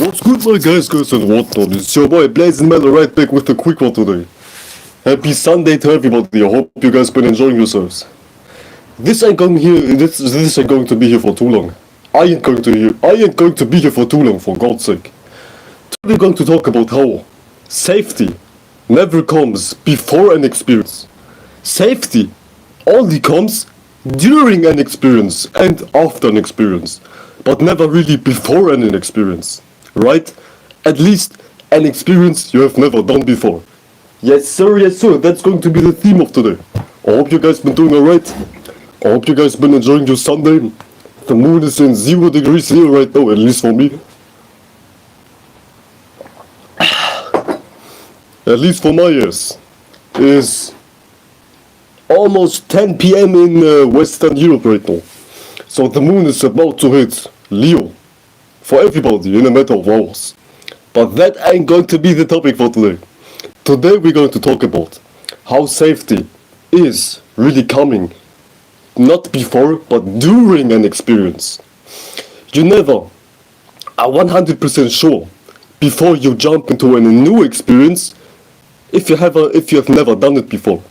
What's good, my guys, girls, and whatnot? It's your boy Blazing Mellow right back with the quick one today. Happy Sunday to everybody. I hope you guys been enjoying yourselves. This ain't going to be here for too long. I ain't going to be here for too long, for God's sake. Today we're going to talk about how safety never comes before an experience. Safety only comes during an experience and after an experience, but never really before an experience, right? At least an experience you have never done before. Yes sir, that's going to be the theme of today. I hope you guys been doing alright. I hope you guys been enjoying your Sunday. The moon is in 0 degrees here right now, at least for me. At least for my ears. Is almost 10 p.m. in Western Europe right now. So the moon is about to hit Leo for everybody in a matter of hours. But that ain't going to be the topic for today. Today we're going to talk about how safety is really coming not before but during an experience. You never are 100% sure before you jump into a new experience if you have never done it before.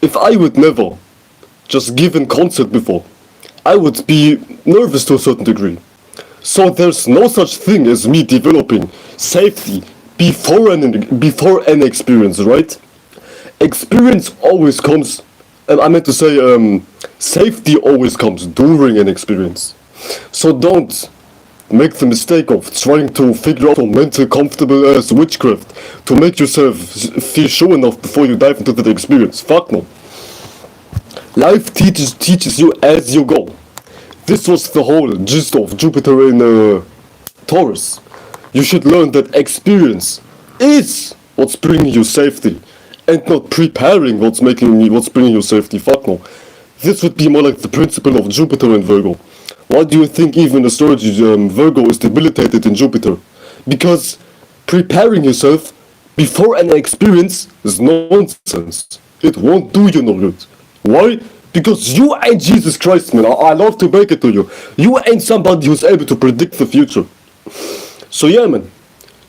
If I would never just given concert before, I would be nervous to a certain degree. So there's no such thing as me developing safety before an experience, right? Experience always comes, I meant to say safety always comes during an experience. So don't make the mistake of trying to figure out some mental comfortable as witchcraft to make yourself feel sure enough before you dive into the experience. Fuck no. Life teaches you as you go. This was the whole gist of Jupiter in Taurus. You should learn that experience is what's bringing you safety, and not preparing what's bringing you safety. Fuck no. This would be more like the principle of Jupiter and Virgo. Why do you think even astrology Virgo is debilitated in Jupiter? Because preparing yourself before an experience is nonsense. It won't do you no good. Why? Because you ain't Jesus Christ, man. I love to break it to you. You ain't somebody who's able to predict the future. So yeah, man,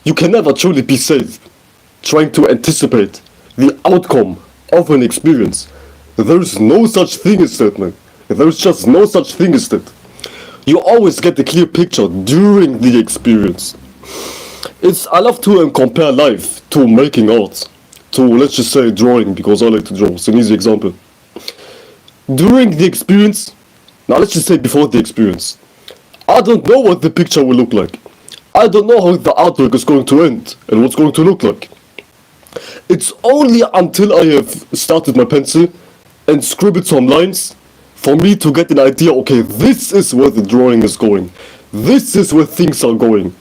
you can never truly be safe trying to anticipate the outcome of an experience. There's no such thing as that, man. There's just no such thing as that. You always get a clear picture during the experience. I love to compare life to making art, to, let's just say, drawing, because I like to draw. It's an easy example. During the experience, now let's just say before the experience, I don't know what the picture will look like. I don't know how the artwork is going to end and what's going to look like. It's only until I have started my pencil and scribbled some lines for me to get an idea, okay, this is where the drawing is going. This is where things are going.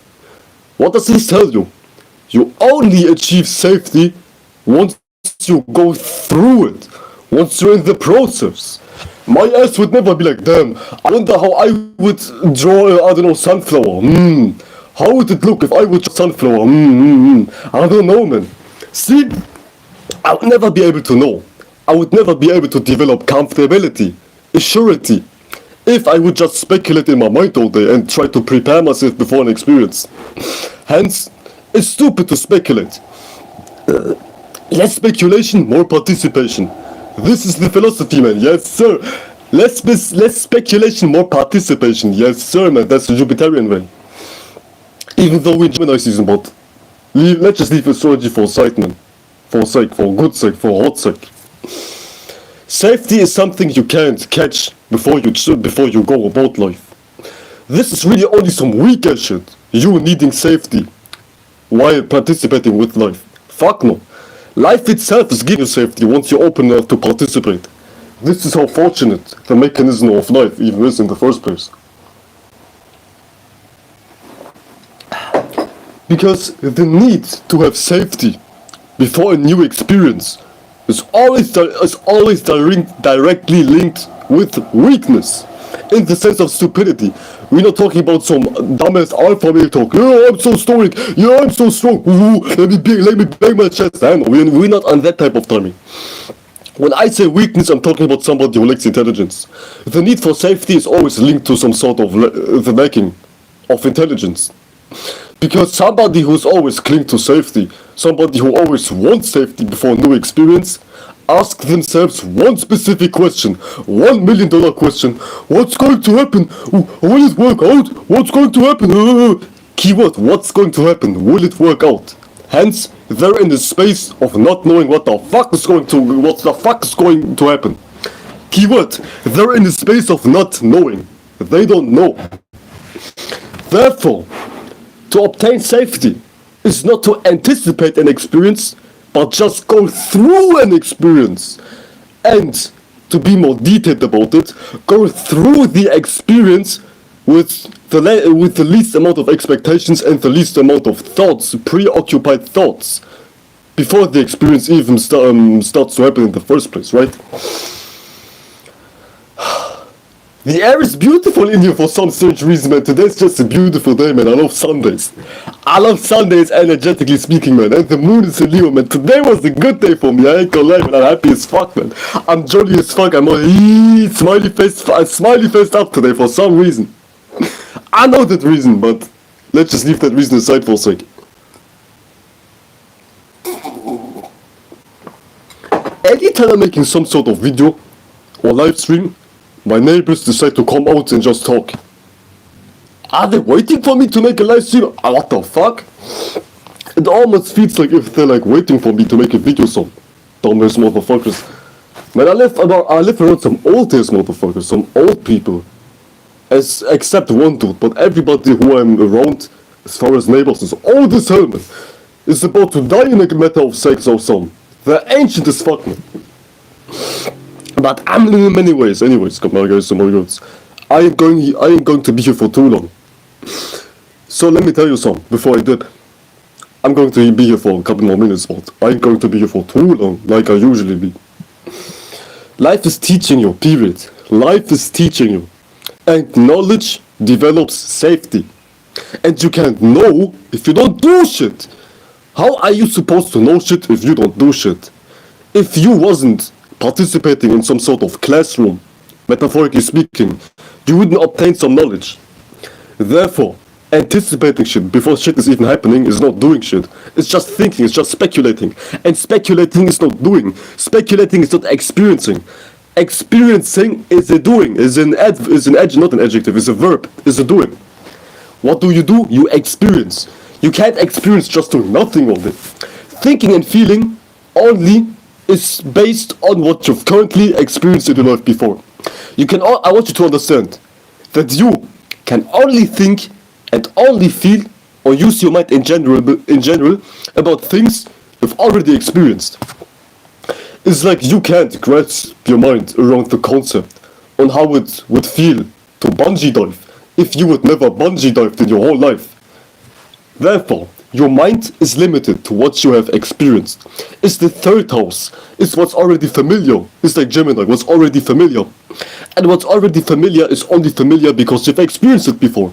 What does this tell you? You only achieve safety once you go through it. Once you're in the process. My ass would never be like, damn, I wonder how I would draw, I don't know, sunflower. How would it look if I would draw sunflower? I don't know, man. See, I would never be able to know. I would never be able to develop comfortability, surety, if I would just speculate in my mind all day and try to prepare myself before an experience. Hence, it's stupid to speculate. Less speculation, more participation. This is the philosophy, man. Yes, sir. Less speculation, more participation. Yes, sir, man. That's the Jupiterian way. Even though we're Gemini season, but let's just leave astrology for sight, man. For good sake, for hot sake. Safety is something you can't catch before you go about life. This is really only some weak ass shit. You needing safety while participating with life. Fuck no. Life itself is giving you safety once you're open enough to participate. This is how fortunate the mechanism of life even is in the first place. Because the need to have safety before a new experience is always directly linked with weakness, in the sense of stupidity. We're not talking about some dumbass alpha male talk. Yeah, I'm so stoic. Yeah, I'm so strong. Ooh, let me bang my chest. I know, we're not on that type of timing. When I say weakness, I'm talking about somebody who lacks intelligence. The need for safety is always linked to some sort of the lacking of intelligence. Because somebody who's always cling to safety, somebody who always wants safety before new experience, ask themselves one specific question, $1 million question. What's going to happen? Will it work out? What's going to happen? Keyword, what's going to happen? Will it work out? Hence, they're in the space of not knowing what the fuck is going to happen. Keyword, they're in the space of not knowing. They don't know. Therefore, to obtain safety is not to anticipate an experience, but just go through an experience. And to be more detailed about it, go through the experience with the least amount of expectations and the least amount of thoughts, preoccupied thoughts, before the experience even starts to happen in the first place, right? The air is beautiful in here for some strange reason, man. Today's just a beautiful day, man. I love Sundays. I love Sundays, energetically speaking, man. And the moon is in Leo, man. Today was a good day for me. I ain't gonna lie, man. I'm happy as fuck, man. I'm jolly as fuck. I'm all smiley faced up today for some reason. I know that reason, but let's just leave that reason aside for a sec. Anytime I'm making some sort of video or live stream, my neighbors decide to come out and just talk. Are they waiting for me to make a live stream? What the fuck? It almost feels like if they're like waiting for me to make a video, some dumbass motherfuckers. Man, I live around some old ass motherfuckers, some old people. Except one dude, but everybody who I'm around, as far as neighbors, is old as hell, man. Is about to die in a matter of seconds or some. They're ancient as fuck, man. But I'm in many ways. Anyways, come on guys, some more gods. I ain't going to be here for too long. So let me tell you something before I dip. I'm going to be here for a couple more minutes, but I ain't going to be here for too long, like I usually be. Life is teaching you, period. Life is teaching you. And knowledge develops safety. And you can't know if you don't do shit. How are you supposed to know shit if you don't do shit? If you wasn't participating in some sort of classroom, metaphorically speaking, you wouldn't obtain some knowledge. Therefore, anticipating shit before shit is even happening is not doing shit. It's just thinking, it's just speculating. And speculating is not doing. Speculating is not experiencing. Experiencing is a doing, is not an adjective, is a verb, is a doing. What do? You experience. You can't experience just doing nothing all day. Thinking and feeling only is based on what you've currently experienced in your life before. I want you to understand that you can only think and only feel or use your mind in general about things you've already experienced. It's like you can't grasp your mind around the concept on how it would feel to bungee dive if you would never bungee dived in your whole life. Therefore, your mind is limited to what you have experienced. It's the third house. It's what's already familiar. It's like Gemini, what's already familiar. And what's already familiar is only familiar because you've experienced it before.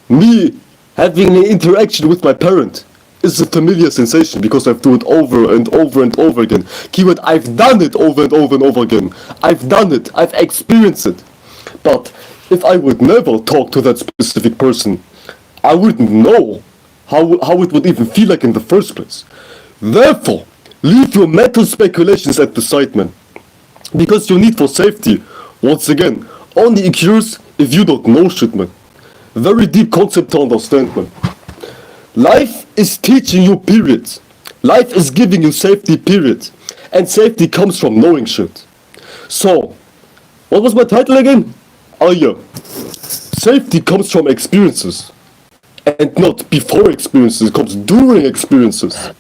Me having an interaction with my parent is a familiar sensation because I've done it over and over and over again. Keyword, I've done it over and over and over again. I've done it. I've experienced it. But if I would never talk to that specific person, I wouldn't know how it would even feel like in the first place. Therefore, leave your mental speculations at the side, man. Because your need for safety, once again, only occurs if you don't know shit, man. Very deep concept to understand, man. Life is teaching you, period. Life is giving you safety, period. And safety comes from knowing shit. So, what was my title again? Oh yeah. Safety comes from experiences. And not before experiences, it comes during experiences.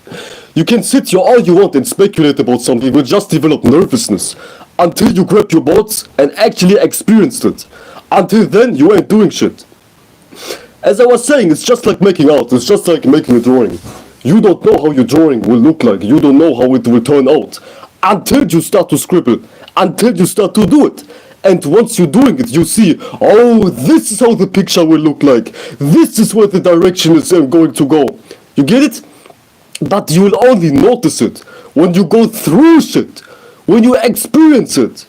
You can sit here all you want and speculate about something, but just develop nervousness until you grab your boards and actually experienced it. Until then, you ain't doing shit. As I was saying, it's just like making art, it's just like making a drawing. You don't know how your drawing will look like, you don't know how it will turn out. Until you start to scribble, until you start to do it. And once you're doing it, you see, oh, this is how the picture will look like. This is where the direction is going to go. You get it? But you will only notice it when you go through shit, when you experience it.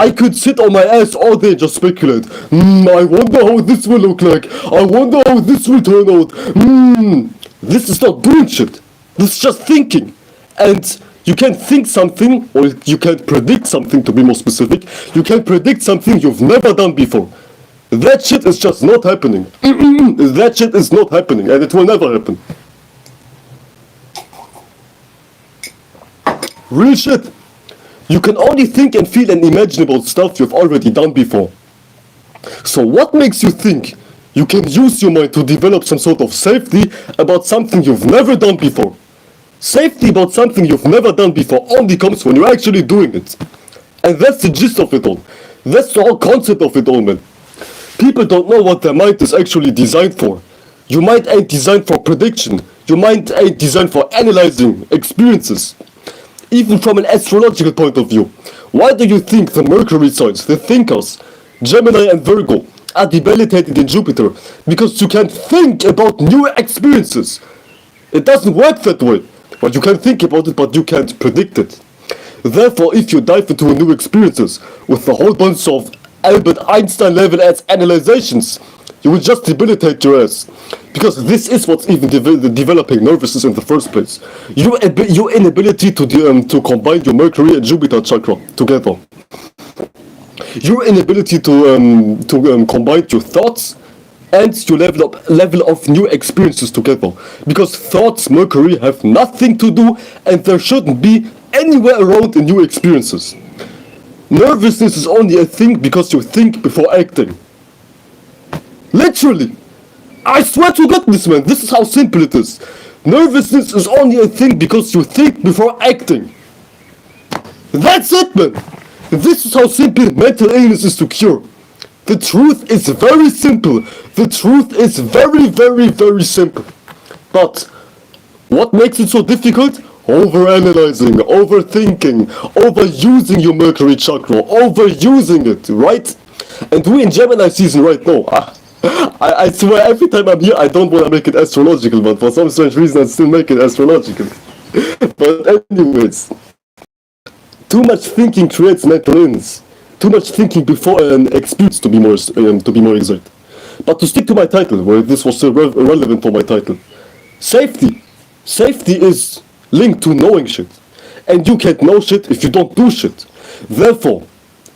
I could sit on my ass all day and just speculate. I wonder how this will look like. I wonder how this will turn out. This is not doing shit. This is just thinking. And you can think something, or you can predict something, to be more specific. You can predict something you've never done before. That shit is just not happening. That shit is not happening, and it will never happen. Real shit. You can only think and feel and imagine about stuff you've already done before. So what makes you think you can use your mind to develop some sort of safety about something you've never done before? Safety about something you've never done before only comes when you're actually doing it. And that's the gist of it all. That's the whole concept of it all, man. People don't know what their mind is actually designed for. Your mind ain't designed for prediction. Your mind ain't designed for analyzing experiences. Even from an astrological point of view. Why do you think the Mercury signs, the thinkers, Gemini and Virgo, are debilitated in Jupiter? Because you can think about new experiences. It doesn't work that way. But you can think about it, but you can't predict it. Therefore, if you dive into new experiences with a whole bunch of Albert Einstein level as analyzations, you will just debilitate your ass. Because this is what's even developing nervousness in the first place. Your inability to combine your Mercury and Jupiter chakra together. Your inability to combine your thoughts and your level of new experiences together. Because thoughts, Mercury, have nothing to do, and there shouldn't be anywhere around in new experiences. Nervousness is only a thing because you think before acting. Literally. I swear to goodness, man, this is how simple it is. Nervousness is only a thing because you think before acting. That's it, man. This is how simple mental illness is to cure. The truth is very simple. The truth is very, very, very simple. But what makes it so difficult? Overanalyzing, overthinking, overusing your Mercury chakra, overusing it, right? And we're in Gemini season right now. I swear, every time I'm here, I don't want to make it astrological, but for some strange reason, I still make it astrological. But anyways, too much thinking creates mental illness. Too much thinking before an experience, to be more exact. But to stick to my title, where this was so relevant for my title, safety. Safety is linked to knowing shit, and you can't know shit if you don't do shit. Therefore,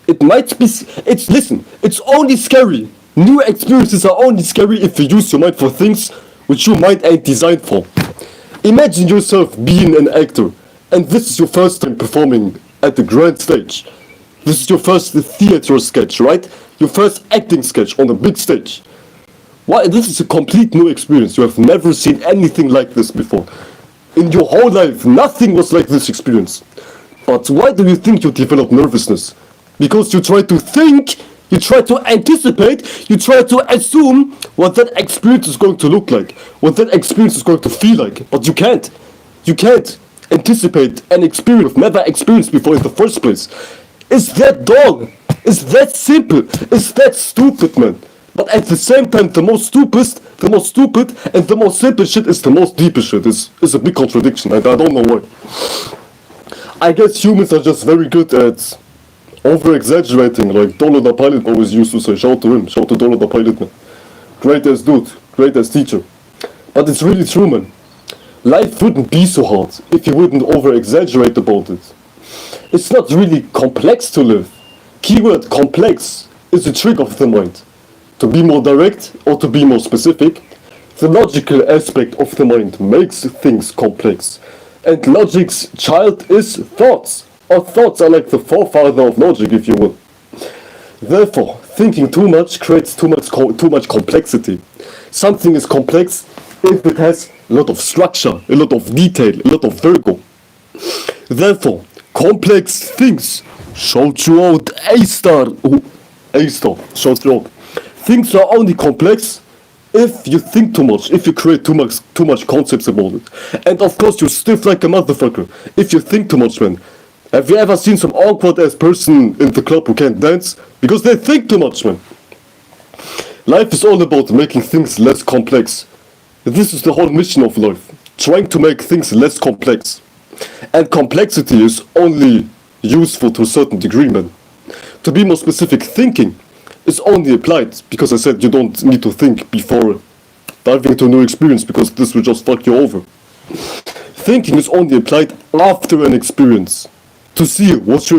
it might be. It's only scary. New experiences are only scary if you use your mind for things which your mind ain't designed for. Imagine yourself being an actor, and this is your first time performing at the grand stage. This is your first theater sketch, right? Your first acting sketch on a big stage. Why? This is a complete new experience. You have never seen anything like this before. In your whole life, nothing was like this experience. But why do you think you develop nervousness? Because you try to think, you try to anticipate, you try to assume what that experience is going to look like, what that experience is going to feel like, but you can't. You can't anticipate an experience you've never experienced before in the first place. It's that dull, it's that simple, it's that stupid, man. But at the same time, the most stupid and the most simple shit is the most deepest shit. It's a big contradiction, and I don't know why. I guess humans are just very good at over-exaggerating, like Dolo the Pilot always used to say. Shout to him, shout to Dolo the Pilot, man. Great as dude, great as teacher. But it's really true, man. Life wouldn't be so hard if you wouldn't over-exaggerate about it. It's not really complex to live. Keyword complex is a trick of the mind. To be more direct, or to be more specific, the logical aspect of the mind makes things complex. And logic's child is thoughts. Or thoughts are like the forefather of logic, if you will. Therefore, thinking too much creates too much complexity. Something is complex if it has a lot of structure, a lot of detail, a lot of Virgo. Therefore, complex things shout you out A-star. A-star, shout you out. Things are only complex if you think too much, if you create too much concepts about it. And of course, you're stiff like a motherfucker if you think too much, man. Have you ever seen some awkward ass person in the club who can't dance? Because they think too much, man. Life is all about making things less complex. This is the whole mission of life. Trying to make things less complex. And complexity is only useful to a certain degree, man. To be more specific, thinking is only applied because I said you don't need to think before diving into a new experience because this will just fuck you over. Thinking is only applied after an experience to see what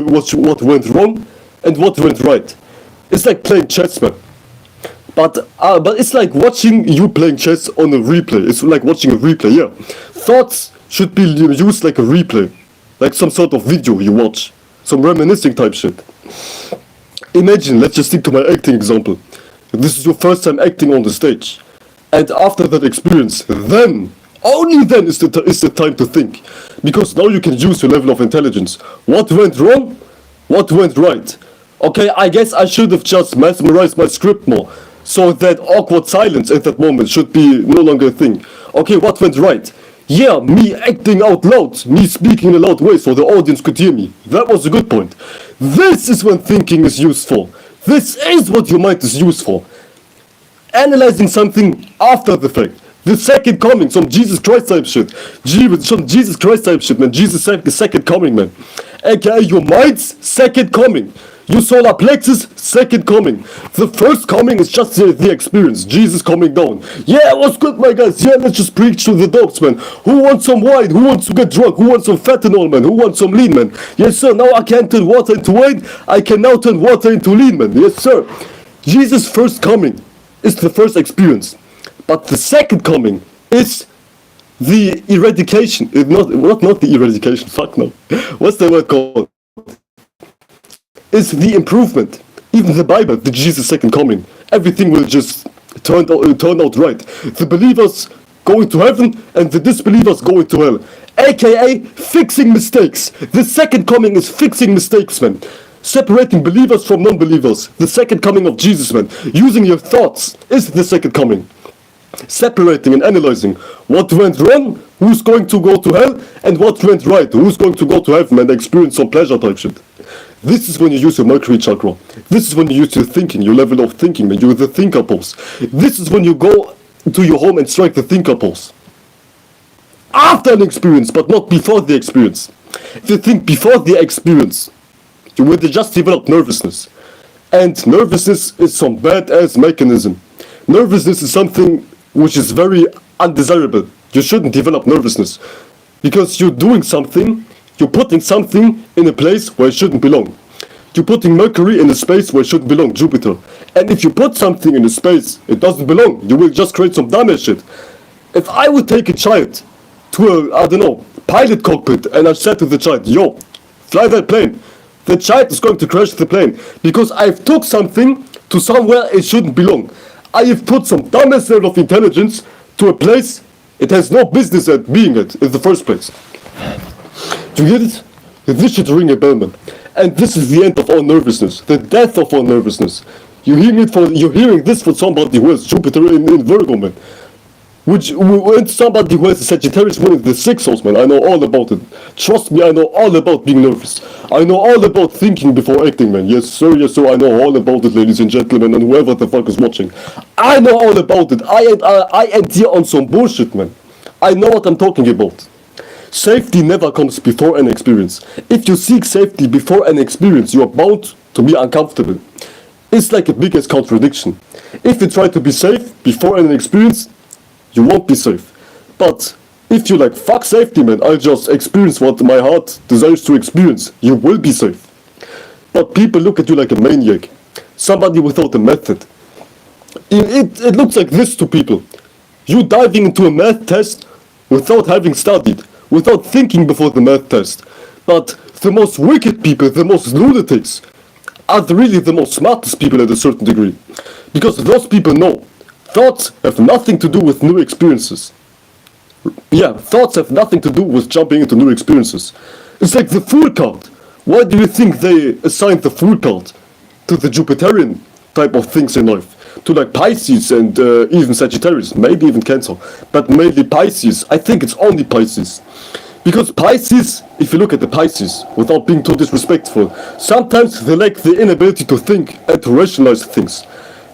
went wrong and what went right. It's like playing chess, man. But it's like watching you playing chess on a replay. It's like watching a replay, yeah. Thoughts should be used like a replay. Like some sort of video you watch. Some reminiscing type shit. Imagine, let's just stick to my acting example. This is your first time acting on the stage. And after that experience, then, only then is the time to think. Because now you can use your level of intelligence. What went wrong? What went right? Okay, I guess I should have just memorized my script more. So that awkward silence at that moment should be no longer a thing. Okay, what went right? Yeah, me acting out loud, me speaking in a loud way so the audience could hear me. That was a good point. This is when thinking is useful. This is what your mind is used for. Analyzing something after the fact. The second coming, some Jesus Christ type shit. Some Jesus Christ type shit, man. Jesus second coming, man. AKA your mind's second coming. Your solar plexus, second coming. The first coming is just the experience. Jesus coming down. Yeah, what's good, my guys? Yeah, let's just preach to the dogs, man. Who wants some wine? Who wants to get drunk? Who wants some fentanyl, man? Who wants some lean, man? Yes, sir. Now I can turn water into wine. I can now turn water into lean, man. Yes, sir. Jesus' first coming is the first experience. But the second coming is the eradication. Not the eradication. Fuck no. What's the word called? Is the improvement. Even the Bible, the Jesus second coming, everything will just turn out right. The believers going to heaven and the disbelievers going to hell. AKA fixing mistakes. The second coming is fixing mistakes, man. Separating believers from non-believers. The second coming of Jesus, man. Using your thoughts is the second coming. Separating and analyzing what went wrong, who's going to go to hell, and what went right, who's going to go to heaven and experience some pleasure type shit. This is when you use your Mercury chakra. This is when you use your thinking, your level of thinking, man. You're the thinker pulse. This is when you go to your home and strike the thinker pulse. After an experience, but not before the experience. If you think before the experience, you will just develop nervousness. And nervousness is some badass mechanism. Nervousness is something which is very undesirable. You shouldn't develop nervousness. Because you're doing something, you're putting something in a place where it shouldn't belong. You're putting Mercury in a space where it shouldn't belong, Jupiter. And if you put something in a space it doesn't belong, you will just create some damage shit. If I would take a child to a, pilot cockpit and I said to the child, yo, fly that plane, the child is going to crash the plane. Because I've took something to somewhere it shouldn't belong. I have put some dumbest level of intelligence to a place it has no business at being at in the first place. Do you get it? This should ring a bell, man. And this is the end of all nervousness, the death of all nervousness. You're hearing this for somebody who has Jupiter in Virgo, man. And somebody who has a Sagittarius moon in the 6th house, man. I know all about it. Trust me, I know all about being nervous. I know all about thinking before acting, man. Yes sir, I know all about it, ladies and gentlemen, and whoever the fuck is watching. I know all about it. I ain't here on some bullshit, man. I know what I'm talking about. Safety never comes before an experience. If you seek safety before an experience, you are bound to be uncomfortable. It's like a biggest contradiction. If you try to be safe before an experience, you won't be safe. But if you fuck safety, man, I'll just experience what my heart desires to experience, you will be safe. But people look at you like a maniac, somebody without a method. It looks like this to people. You diving into a math test without having studied, without thinking before the math test. But the most wicked people, the most lunatics, are really the most smartest people at a certain degree. Because those people know thoughts have nothing to do with new experiences. Yeah, thoughts have nothing to do with jumping into new experiences. It's like the Fool card. Why do you think they assigned the Fool card to the Jupiterian type of things in life? To Pisces and even Sagittarius, maybe even Cancer, but mainly Pisces. I think it's only Pisces. Because Pisces, if you look at the Pisces, without being too disrespectful, sometimes they lack the inability to think and to rationalize things.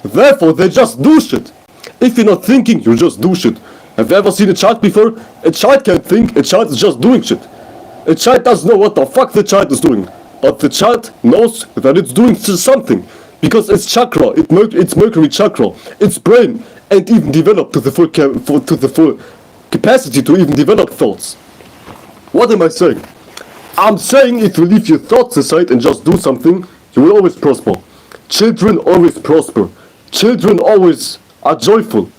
Therefore, they just do shit. If you're not thinking, you just do shit. Have you ever seen a child before? A child can't think, a child is just doing shit. A child doesn't know what the fuck the child is doing. but the child knows that it's doing something because it's chakra, it's Mercury chakra, its brain ain't even developed to the full capacity to even develop thoughts. What am I saying? I'm saying if you leave your thoughts aside and just do something, you will always prosper. Children always prosper. Children always are joyful.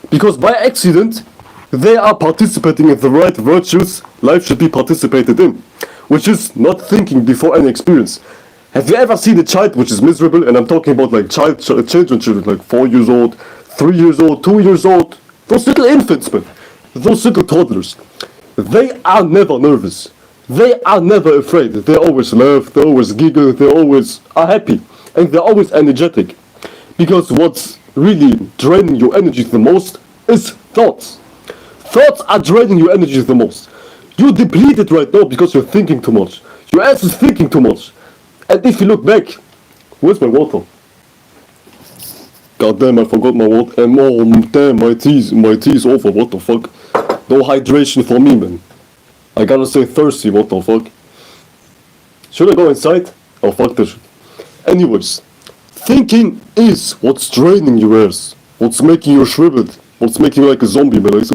Because by accident, they are participating in the right virtues life should be participated in. Which is not thinking before any experience. Have you ever seen a child which is miserable? And I'm talking about like children, like 4 years old, 3 years old, 2 years old. Those little infants, man. Those little toddlers. They are never nervous. They are never afraid. They always laugh, they always giggle, they always are happy. And they're always energetic. Because what's really draining your energy the most is thoughts. Thoughts are draining your energy the most. You're depleted right now because you're thinking too much. Your ass is thinking too much. And if you look back, where's my water? God damn, I forgot my water. And oh damn, my tea is over. What the fuck? No hydration for me, man. I gotta stay thirsty. What the fuck? Should I go inside? Oh fuck this shit. Anyways, thinking is what's draining your ass. What's making you shriveled. What's making you like a zombie, man. Like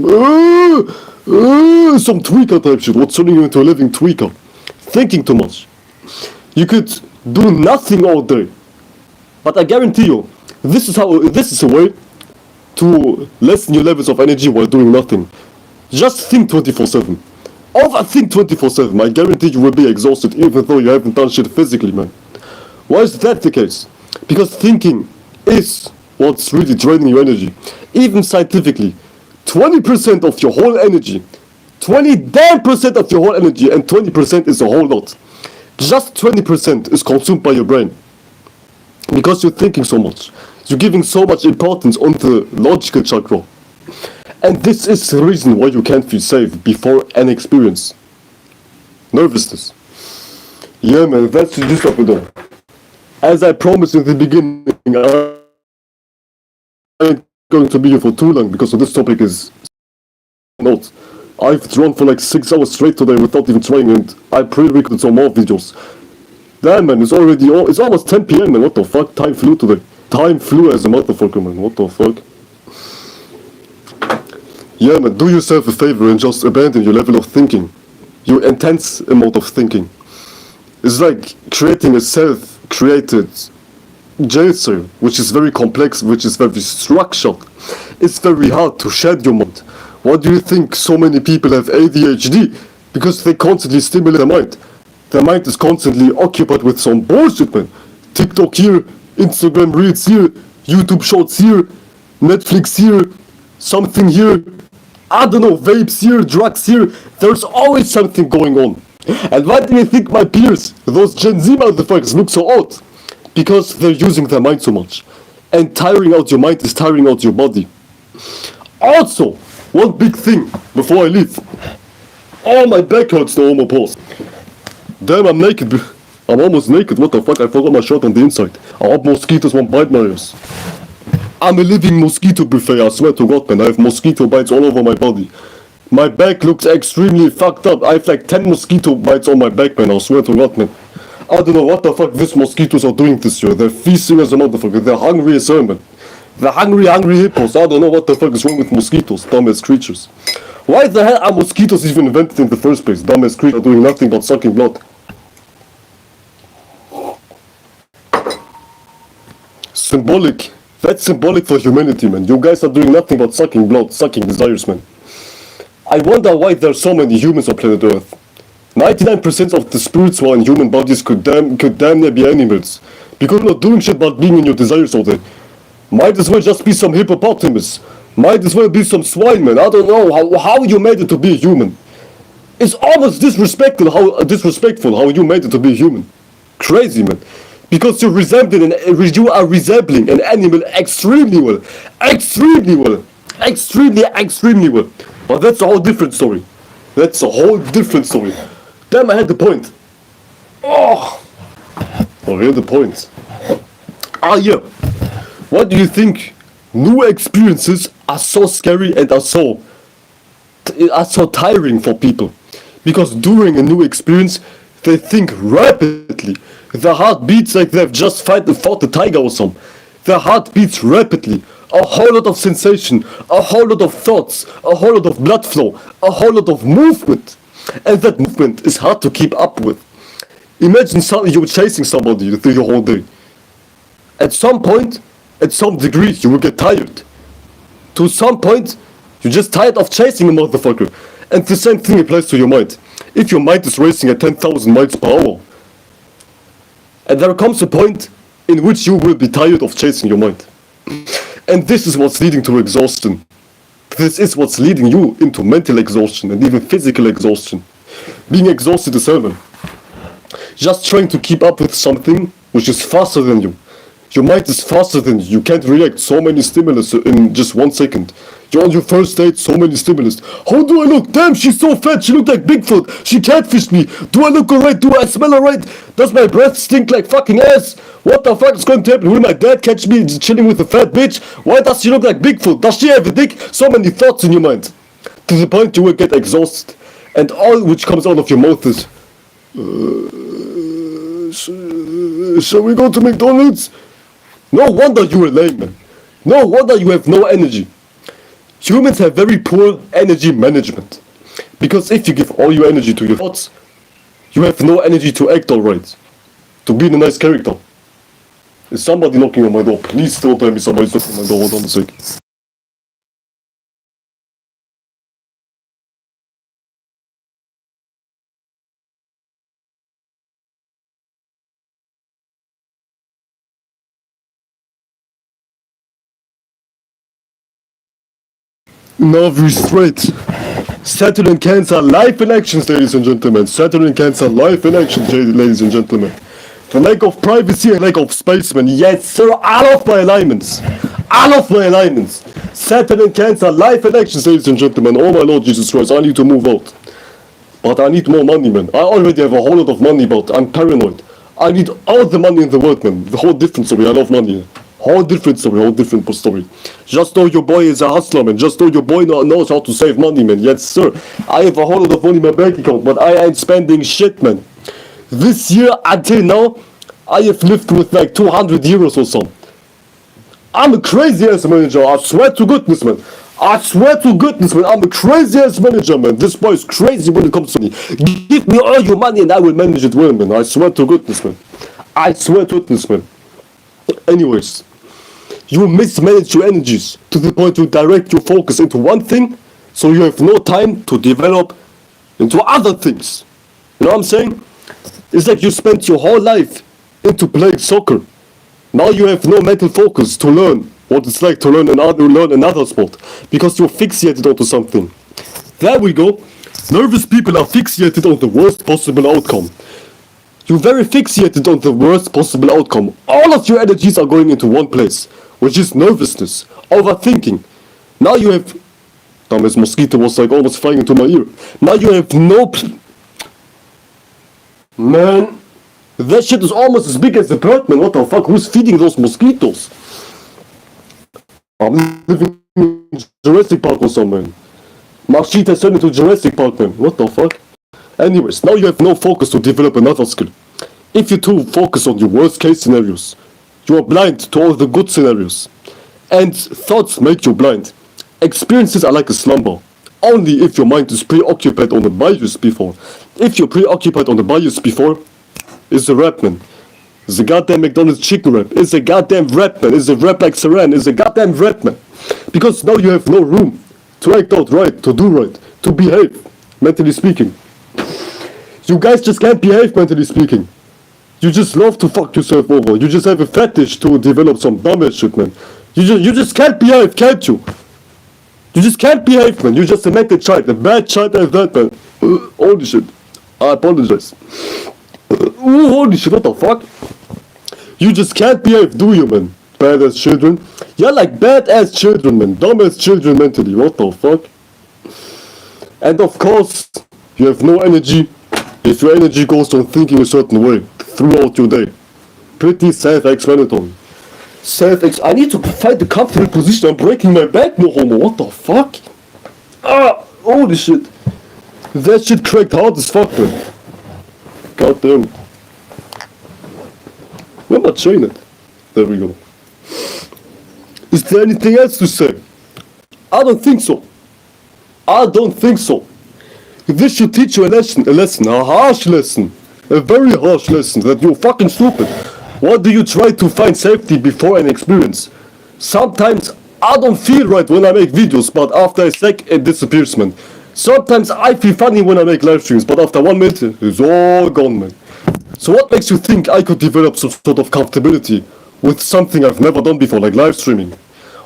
some tweaker type shit. What's turning you into a living tweaker? Thinking too much. You could do nothing all day. But I guarantee you, this is a way to lessen your levels of energy while doing nothing. Just think 24/7. Overthink 24/7. I guarantee you will be exhausted even though you haven't done shit physically, man. Why is that the case? Because thinking is what's really draining your energy. Even scientifically, 20% of your whole energy, 20% of your whole energy, and 20% is a whole lot. Just 20% is consumed by your brain. Because you're thinking so much. You're giving so much importance on the logical chakra. And this is the reason why you can't feel safe before an experience. Nervousness. Yeah, man, that's just up with them. As I promised in the beginning, I ain't going to be here for too long because this topic is not. I've drawn for like 6 hours straight today without even trying, and I pre-recorded some more videos. Damn, man, it's almost 10 PM, man. What the fuck? Time flew today. Time flew as a motherfucker, man. What the fuck? Yeah, man, do yourself a favor and just abandon your level of thinking. Your intense amount of thinking. It's like creating a self-created jail cell, which is very complex, which is very structured. It's very hard to shed your mind. Why do you think so many people have ADHD? Because they constantly stimulate their mind. Their mind is constantly occupied with some bullshit, man. TikTok here, Instagram Reels here, YouTube Shorts here, Netflix here, something here. I don't know, vapes here, drugs here. There's always something going on. And why do you think my peers, those Gen Z motherfuckers, look so odd? Because they're using their mind so much. And tiring out your mind is tiring out your body. Also, one big thing before I leave. Oh, my back hurts now, almost pause. Damn, I'm naked. I'm almost naked. What the fuck? I forgot my shirt on the inside. I hope mosquitoes won't bite my ass. I'm a living mosquito buffet, I swear to God, man. I have mosquito bites all over my body. My back looks extremely fucked up. I have like 10 mosquito bites on my back, man. I swear to God, man. I don't know what the fuck these mosquitoes are doing this year. They're feasting as a motherfucker. They're hungry as hell, man. They're hungry hippos. I don't know what the fuck is wrong with mosquitoes, dumbass creatures. Why the hell are mosquitoes even invented in the first place? Dumbass creatures are doing nothing but sucking blood. Symbolic. That's symbolic for humanity, man. You guys are doing nothing but sucking blood, sucking desires, man. I wonder why there are so many humans on planet Earth. 99% of the spirits who are in human bodies could damn near be animals. Because you're not doing shit but being in your desires all day. Might as well just be some hippopotamus. Might as well be some swine, man. I don't know how you made it to be a human. It's almost disrespectful how you made it to be a human. Crazy, man. Because you are resembling an animal extremely well. Extremely well. Extremely well. But that's a whole different story. That's a whole different story. Damn, I had the point. Oh, I had the point. Ah, yeah. What do you think? New experiences are so scary and are so tiring for people. Because during a new experience, They think rapidly. Their heart beats like they've just fought a tiger or something. Their heart beats rapidly. A whole lot of sensation, a whole lot of thoughts, a whole lot of blood flow, a whole lot of movement. And that movement is hard to keep up with. Imagine you're chasing somebody through your whole day. At some point, at some degree, you will get tired. To some point, you're just tired of chasing a motherfucker. And the same thing applies to your mind. If your mind is racing at 10,000 miles per hour, and there comes a point in which you will be tired of chasing your mind. And this is what's leading to exhaustion. This is what's leading you into mental exhaustion and even physical exhaustion. Being exhausted is heaven. Just trying to keep up with something which is faster than you. Your mind is faster than you. You can't react so many stimulus in just 1 second. You're on your first date, so many stimulus. How do I look? Damn, she's so fat. She looked like Bigfoot. She catfished me. Do I look alright? Do I smell alright? Does my breath stink like fucking ass? What the fuck is going to happen? Will my dad catch me chilling with a fat bitch? Why does she look like Bigfoot? Does she have a dick? So many thoughts in your mind. To the point you will get exhausted. And all which comes out of your mouth is... shall we go to McDonald's? No wonder you're a lame man. No wonder you have no energy. Humans have very poor energy management. Because if you give all your energy to your thoughts, you have no energy to act alright. To be a nice character. Is somebody knocking on my door? Please don't tell me somebody's knocking on my door. Hold on a sec. Now we're straight. Saturn and Cancer life in action, ladies and gentlemen. Saturn and Cancer life in action, ladies and gentlemen. The lack of privacy and lack of spacemen. Yes, sir. All of my alignments. All of my alignments. Saturn and Cancer life in action, ladies and gentlemen. Oh my Lord Jesus Christ, I need to move out. But I need more money, man. I already have a whole lot of money, but I'm paranoid. I need all the money in the world, man. The whole different story. I love money. Whole different story, whole different story. Just know your boy is a hustler, man. Just know your boy knows how to save money, man. Yes, sir. I have a whole lot of money in my bank account, but I ain't spending shit, man. This year, until now, I have lived with like 200 euros or so. I'm a crazy ass manager. I swear to goodness, man. I swear to goodness, man. I'm a crazy ass manager, man. This boy is crazy when it comes to me. Give me all your money and I will manage it well, man. I swear to goodness, man. I swear to goodness, man. Anyways. You mismanage your energies to the point you direct your focus into one thing, so you have no time to develop into other things. You know what I'm saying? It's like you spent your whole life into playing soccer. Now you have no mental focus to learn what it's like to learn another sport because you're fixated onto something. There we go. Nervous people are fixated on the worst possible outcome. You're very fixated on the worst possible outcome. All of your energies are going into one place, which is nervousness, overthinking. Now you have... Damn, this mosquito was like almost flying into my ear. Now you have no... Man, that shit is almost as big as the bird, man. What the fuck? Who's feeding those mosquitoes? I'm living in Jurassic Park or something. My shit has turned into Jurassic Park, man. What the fuck? Anyways, now you have no focus to develop another skill. If you too focus on your worst case scenarios, you are blind to all the good scenarios. And thoughts make you blind. Experiences are like a slumber. Only if your mind is preoccupied on the bias before. If you're preoccupied on the bias before, it's a rap, man. It's a goddamn McDonald's chicken rap. It's a goddamn rap, man. It's a rap like Saran. It's a goddamn rap, man. Because now you have no room to act out right, to do right, to behave, mentally speaking. You guys just can't behave, mentally speaking. You just love to fuck yourself over. You just have a fetish to develop some dumbass shit, man. You just can't behave, can't you? You just can't behave, man. You're just a mental child, a bad child like that, man. Holy shit. I apologize. Holy shit, what the fuck? You just can't behave, do you, man? Badass children. You're like badass children, man. Dumbass children mentally. What the fuck? And of course, you have no energy. If your energy goes on thinking a certain way throughout your day. Pretty self-explanatory. I need to find the comfortable position. I'm breaking my back, no homo. What the fuck? Ah, holy shit. That shit cracked hard as fuck, man. God damn it. Where am I trying it? There we go. Is there anything else to say? I don't think so. I don't think so. This should teach you a lesson, a harsh lesson. A very harsh lesson that you're fucking stupid. Why do you try to find safety before an experience? Sometimes I don't feel right when I make videos, but after a sec it disappears, man. Sometimes I feel funny when I make live streams, but after 1 minute it's all gone, man. So what makes you think I could develop some sort of comfortability with something I've never done before, like live streaming?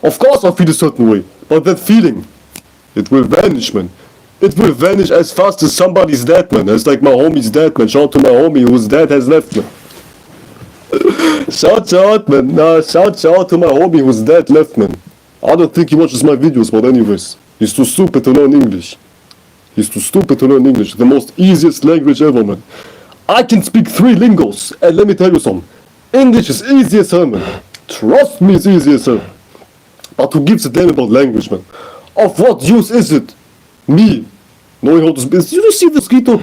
Of course I feel a certain way, but that feeling, it will vanish, man. It will vanish as fast as somebody's dead, man. It's like my homie's dead, man. Shout out to my homie whose dad has left, man. Shout out, man. Shout out to my homie whose dad left, man. I don't think he watches my videos, but anyways. He's too stupid to learn English. He's too stupid to learn English. The most easiest language ever, man. I can speak 3 lingos, and let me tell you something. English is easy as hell, man. Trust me, it's easy as hell. But who gives a damn about language, man? Of what use is it? Me knowing how to speak. You see the mosquito?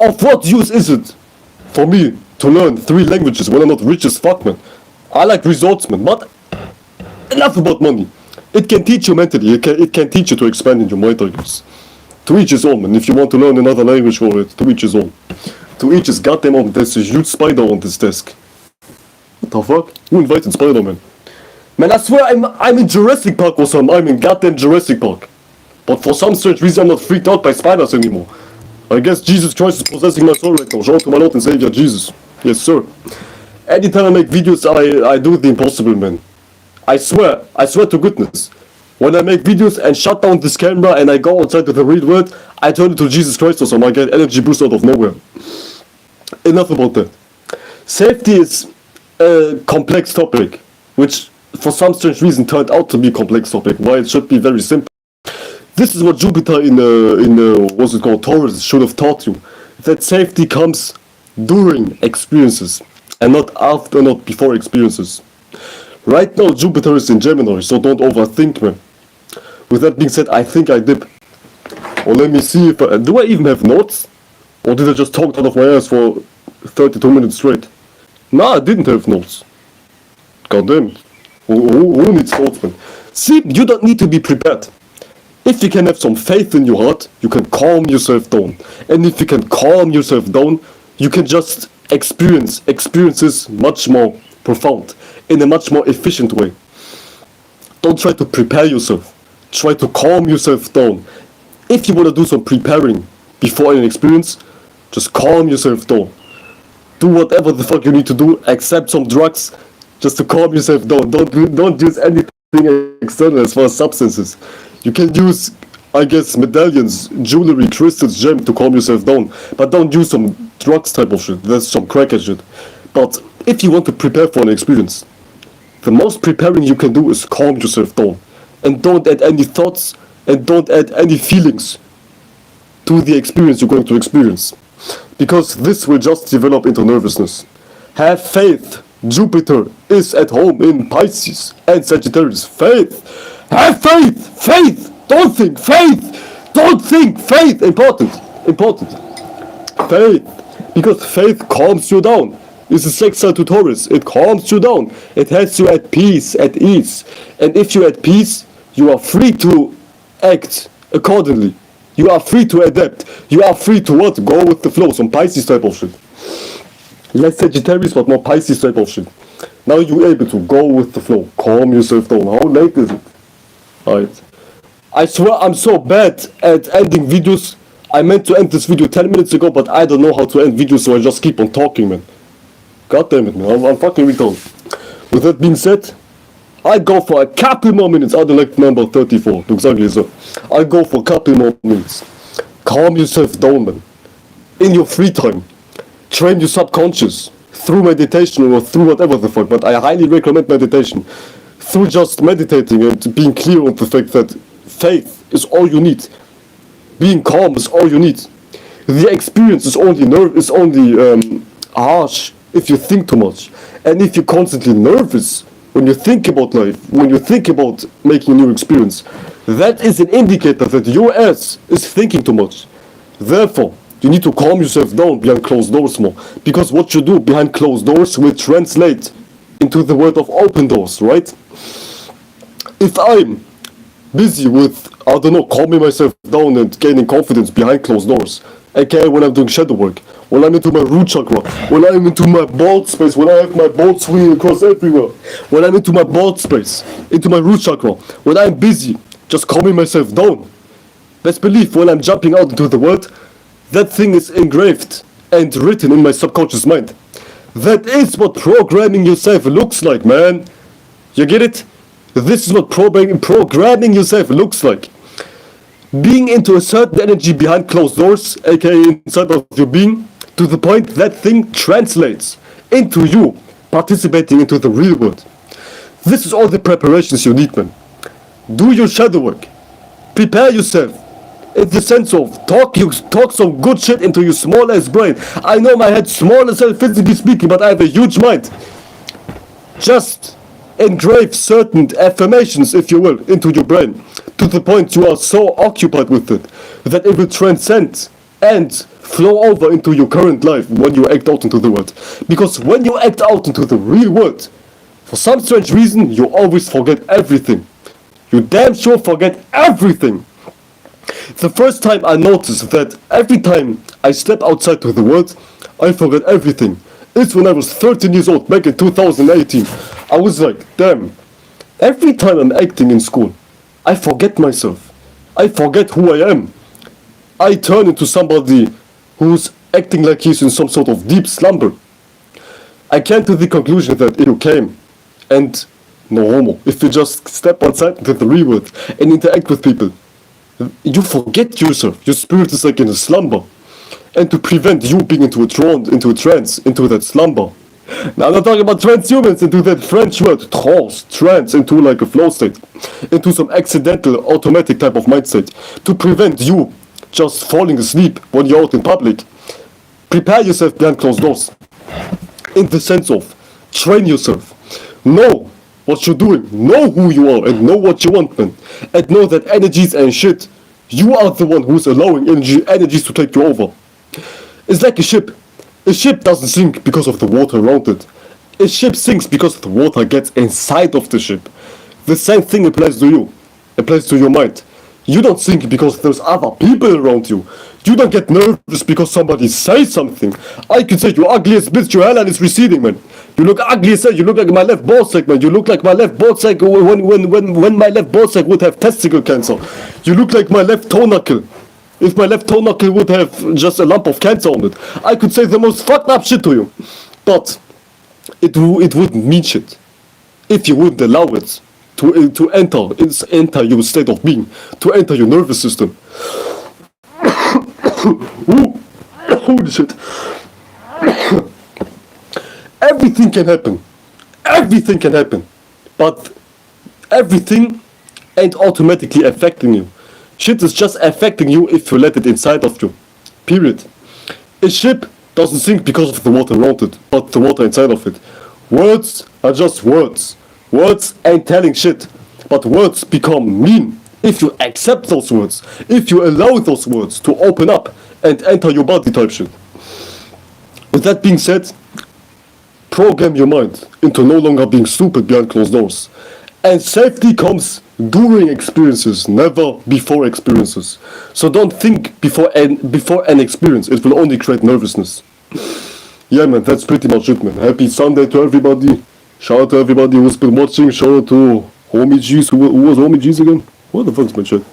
Of what use is it for me to learn 3 languages when I'm not rich as fuck, man? I like results, man, but enough about money. It can teach you mentally, it can teach you to expand in your mind, I guess. To each his own, man. If you want to learn another language for it, to each his own. To each his goddamn own. There's a huge spider on this desk. What the fuck? Who invited Spider-Man? Man, I swear I'm in Jurassic Park or something. I'm in goddamn Jurassic Park. But for some strange reason I'm not freaked out by spiders anymore. I guess Jesus Christ is possessing my soul right now. Shout out to my Lord and Savior Jesus. Yes, sir. Anytime I make videos, I do the impossible, man. I swear to goodness. When I make videos and shut down this camera and I go outside to the real world, I turn into Jesus Christ or something. I get energy boost out of nowhere. Enough about that. Safety is a complex topic, which for some strange reason turned out to be a complex topic, why it should be very simple. This is what Jupiter in what's it called, Taurus should have taught you. That safety comes during experiences and not after, not before experiences. Right now Jupiter is in Gemini, so don't overthink, man. With that being said, I think I dip. Or let me see if do I even have notes? Or did I just talk out of my ass for 32 minutes straight? Nah, I didn't have notes. God damn. Who needs notes, man? See, you don't need to be prepared. If you can have some faith in your heart, you can calm yourself down. And if you can calm yourself down, you can just experience experiences much more profound, in a much more efficient way. Don't try to prepare yourself. Try to calm yourself down. If you want to do some preparing before an experience, just calm yourself down. Do whatever the fuck you need to do, accept some drugs, just to calm yourself down. Don't use anything external as far as substances. You can use, I guess, medallions, jewelry, crystals, gems to calm yourself down. But don't use some drugs type of shit. That's some crackhead shit. But if you want to prepare for an experience, the most preparing you can do is calm yourself down. And don't add any thoughts and don't add any feelings to the experience you're going to experience. Because this will just develop into nervousness. Have faith. Jupiter is at home in Pisces and Sagittarius. Faith. Have faith. Faith. Don't think. Faith. Don't think. Faith. Important. Faith. Because faith calms you down. It's a sextile to Taurus. It calms you down. It has you at peace, at ease. And if you're at peace, you are free to act accordingly. You are free to adapt. You are free to what? Go with the flow. Some Pisces type of shit. Less Sagittarius, but more Pisces type of shit. Now you're able to go with the flow. Calm yourself down. How late is it? Alright. I swear I'm so bad at ending videos. I meant to end this video 10 minutes ago, but I don't know how to end videos, so I just keep on talking, man. God damn it, man. I'm fucking retarded. With that being said, I go for a couple more minutes. I don't like number 34. Exactly so. I go for a couple more minutes. Calm yourself down, man. In your free time. Train your subconscious. Through meditation or through whatever the fuck. But I highly recommend meditation. Through just meditating and being clear on the fact that faith is all you need. Being calm is all you need. The experience is only harsh if you think too much. And if you're constantly nervous when you think about life, when you think about making a new experience, That is an indicator that your ass is thinking too much. Therefore, you need to calm yourself down behind closed doors more. Because what you do behind closed doors will translate into the word of open doors, right? If I'm busy with, I don't know, calming myself down and gaining confidence behind closed doors, aka when I'm doing shadow work, when I'm into my root chakra, when I'm into my bald space, when I have my bald swinging across everywhere, when I'm into my bald space, into my root chakra, when I'm busy just calming myself down, best believe when I'm jumping out into the world, that thing is engraved and written in my subconscious mind. That is what programming yourself looks like, man. You get it? This is what programming yourself looks like. Being into a certain energy behind closed doors, aka inside of your being, to the point that thing translates into you participating into the real world. This is all the preparations you need, man. Do your shadow work. Prepare yourself. In the sense of talk some good shit into your small ass brain. I know my head's small as hell physically speaking, but I have a huge mind. Just engrave certain affirmations, if you will, into your brain, to the point you are so occupied with it that it will transcend and flow over into your current life when you act out into the world. Because when you act out into the real world, for some strange reason, you always forget everything. You damn sure forget everything. The first time I noticed that every time I step outside to the world, I forget everything. It's when I was 13 years old, back in 2018. I was like, damn, every time I'm acting in school, I forget myself. I forget who I am. I turn into somebody who's acting like he's in some sort of deep slumber. I came to the conclusion that if you came and no homo, if you just step outside into the real world and interact with people, you forget yourself. Your spirit is like in a slumber. And to prevent you being into a trance, into that slumber. Now I'm not talking about transhumans, into that French word, trance, into like a flow state. Into some accidental, automatic type of mindset. To prevent you just falling asleep when you're out in public. Prepare yourself behind closed doors. In the sense of, train yourself. Know what you're doing, know who you are, and know what you want, man. And know that energies and shit, you are the one who's allowing energies to take you over. It's like a ship. A ship doesn't sink because of the water around it. A ship sinks because the water gets inside of the ship. The same thing applies to you. Applies to your mind. You don't sink because there's other people around you. You don't get nervous because somebody says something. I can say, you ugly as bitch, your hairline is receding, man. You look ugly as hell, you look like my left ball sack, man. You look like my left ball sack when my left ball sack would have testicle cancer. You look like my left toe knuckle. If my left toe knuckle would have just a lump of cancer on it. I could say the most fucked up shit to you. But it wouldn't mean shit. If you wouldn't allow it to enter your state of being, to enter your nervous system. Ooh, holy shit. Everything can happen. Everything can happen. But everything ain't automatically affecting you. Shit is just affecting you if you let it inside of you. Period. A ship doesn't sink because of the water around it, but the water inside of it. Words are just words. Words ain't telling shit. But words become mean if you accept those words. If you allow those words to open up and enter your body type shit. With that being said, program your mind into no longer being stupid behind closed doors. And safety comes during experiences, never before experiences. So don't think before an experience. It will only create nervousness. Yeah, man, that's pretty much it, man. Happy Sunday to everybody. Shout out to everybody who's been watching. Shout out to Homie G's. Who was Homie G's again? What the fuck's my shit?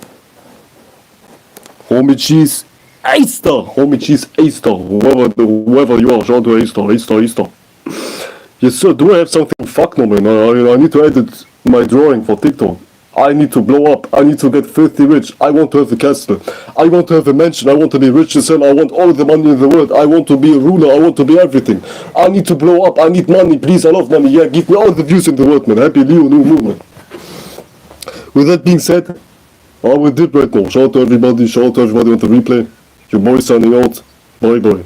Homie G's A-Star. Homie G's A-Star. Whoever you are, shout out to A-Star. Yes, sir. Do I have something? Fuck no, man. I need to edit my drawing for TikTok. I need to blow up. I need to get filthy rich. I want to have a castle. I want to have a mansion. I want to be rich as hell. I want all the money in the world. I want to be a ruler. I want to be everything. I need to blow up. I need money. Please, I love money. Yeah, give me all the views in the world, man. Happy Leo new moon, man. With that being said, I will dip right now. Shout out to everybody. Shout out to everybody on the replay. Your boy signing out. Bye bye.